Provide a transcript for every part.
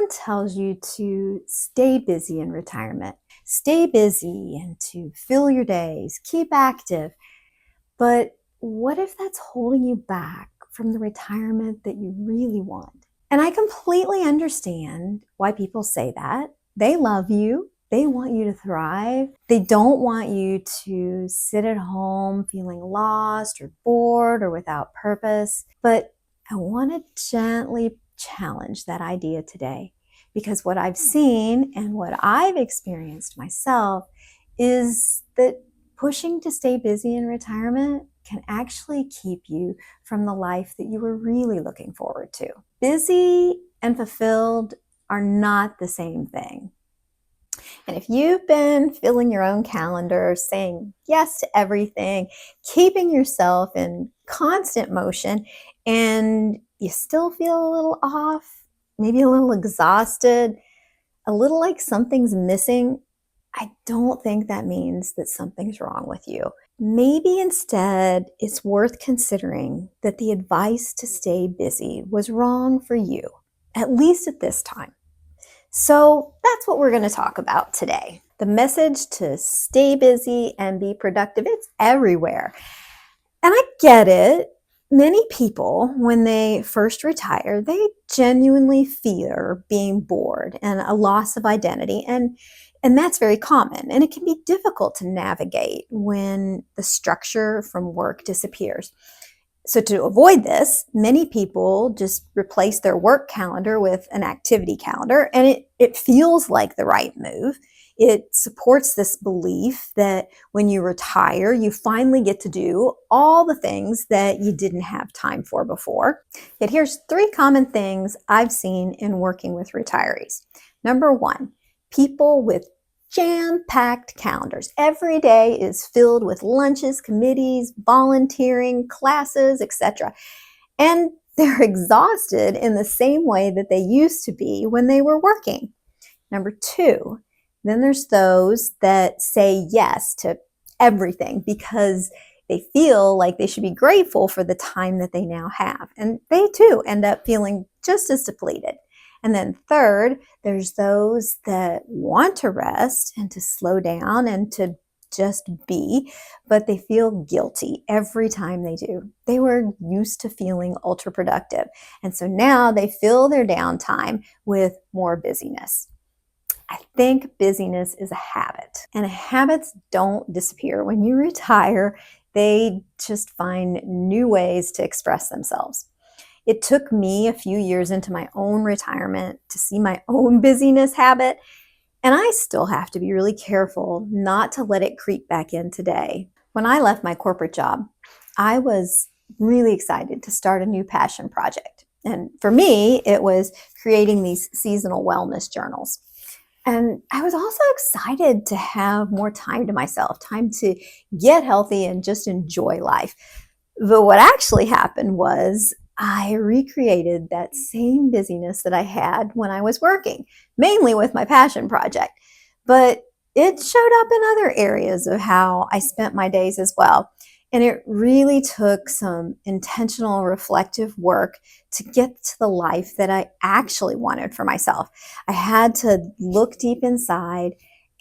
Everyone tells you to stay busy in retirement, stay busy and to fill your days, keep active. But what if that's holding you back from the retirement that you really want? And I completely understand why people say that. They love you. They want you to thrive. They don't want you to sit at home feeling lost or bored or without purpose. But I want to gently challenge that idea today, because what I've seen and what I've experienced myself is that pushing to stay busy in retirement can actually keep you from the life that you were really looking forward to. Busy and fulfilled are not the same thing. And if you've been filling your own calendar, saying yes to everything, keeping yourself in constant motion, and you still feel a little off, maybe a little exhausted, a little like something's missing, I don't think that means that something's wrong with you. Maybe instead, it's worth considering that the advice to stay busy was wrong for you, at least at this time. So that's what we're going to talk about today. The message to stay busy and be productive, it's everywhere. And I get it. Many people, when they first retire, they genuinely fear being bored and a loss of identity. And that's very common. And it can be difficult to navigate when the structure from work disappears. So to avoid this, many people just replace their work calendar with an activity calendar, and it feels like the right move. It supports this belief that when you retire, you finally get to do all the things that you didn't have time for before. Yet here's 3 common things I've seen in working with retirees. Number 1, people with jam-packed calendars. Every day is filled with lunches, committees, volunteering, classes, etc. And they're exhausted in the same way that they used to be when they were working. Number 2, then there's those that say yes to everything because they feel like they should be grateful for the time that they now have. And they too end up feeling just as depleted. And then third, there's those that want to rest and to slow down and to just be, but they feel guilty every time they do. They were used to feeling ultra productive. And so now they fill their downtime with more busyness. I think busyness is a habit, and habits don't disappear when you retire. They just find new ways to express themselves. It took me a few years into my own retirement to see my own busyness habit, and I still have to be really careful not to let it creep back in today. When I left my corporate job, I was really excited to start a new passion project. And for me, it was creating these seasonal wellness journals. And I was also excited to have more time to myself, time to get healthy and just enjoy life. But what actually happened was I recreated that same busyness that I had when I was working, mainly with my passion project. But it showed up in other areas of how I spent my days as well. And it really took some intentional, reflective work to get to the life that I actually wanted for myself. I had to look deep inside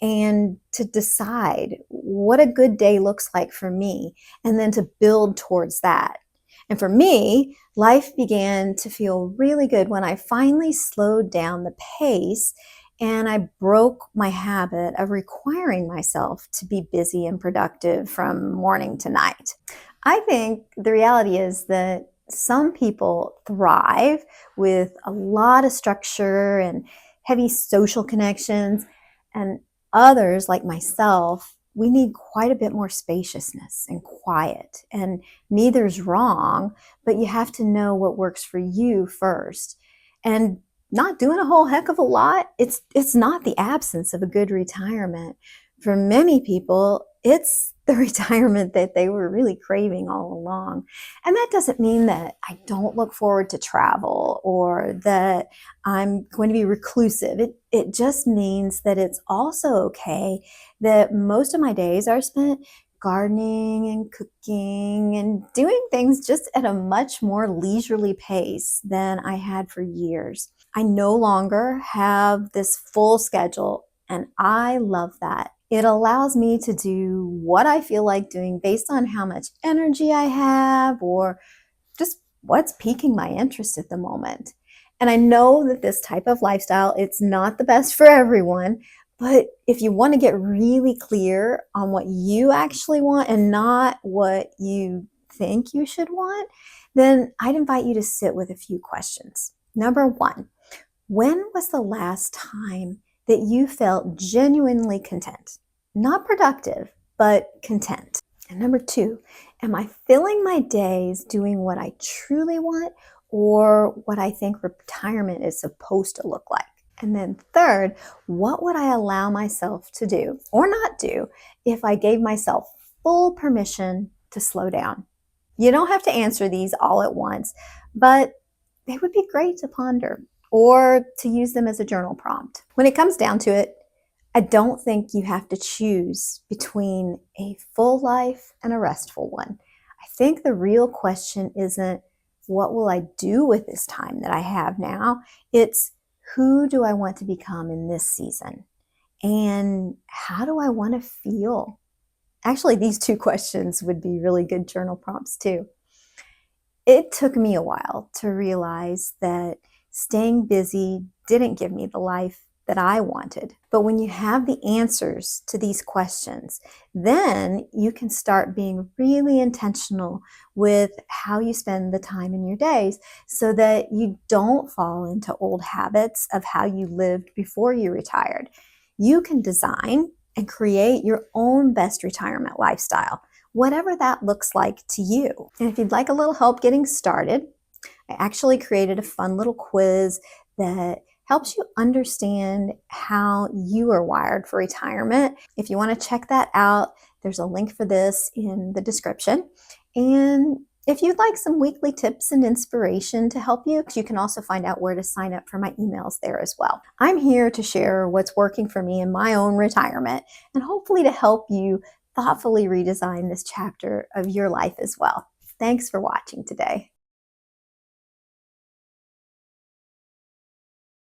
and to decide what a good day looks like for me, and then to build towards that. And for me, life began to feel really good when I finally slowed down the pace and I broke my habit of requiring myself to be busy and productive from morning to night. I think the reality is that some people thrive with a lot of structure and heavy social connections, and others, like myself, we need quite a bit more spaciousness and quiet. And neither's wrong, but you have to know what works for you first. And not doing a whole heck of a lot, it's not the absence of a good retirement. For many people, it's the retirement that they were really craving all along. And that doesn't mean that I don't look forward to travel or that I'm going to be reclusive. It just means that it's also okay that most of my days are spent gardening and cooking and doing things just at a much more leisurely pace than I had for years. I no longer have this full schedule, and I love that. It allows me to do what I feel like doing based on how much energy I have or just what's piquing my interest at the moment. And I know that this type of lifestyle, it's not the best for everyone, but if you want to get really clear on what you actually want and not what you think you should want, then I'd invite you to sit with a few questions. Number one, when was the last time that you felt genuinely content? Not productive, but content. And number two, am I filling my days doing what I truly want or what I think retirement is supposed to look like? And then third, what would I allow myself to do or not do if I gave myself full permission to slow down? You don't have to answer these all at once, but they would be great to ponder or to use them as a journal prompt. When it comes down to it, I don't think you have to choose between a full life and a restful one. I think the real question isn't what will I do with this time that I have now? It's who do I want to become in this season? And how do I want to feel? Actually, these two questions would be really good journal prompts too. It took me a while to realize that staying busy didn't give me the life that I wanted. But when you have the answers to these questions, then you can start being really intentional with how you spend the time in your days so that you don't fall into old habits of how you lived before you retired. You can design and create your own best retirement lifestyle, whatever that looks like to you. And if you'd like a little help getting started, I actually created a fun little quiz that helps you understand how you are wired for retirement. If you want to check that out, there's a link for this in the description. And if you'd like some weekly tips and inspiration to help you, you can also find out where to sign up for my emails there as well. I'm here to share what's working for me in my own retirement and hopefully to help you thoughtfully redesign this chapter of your life as well. Thanks for watching today.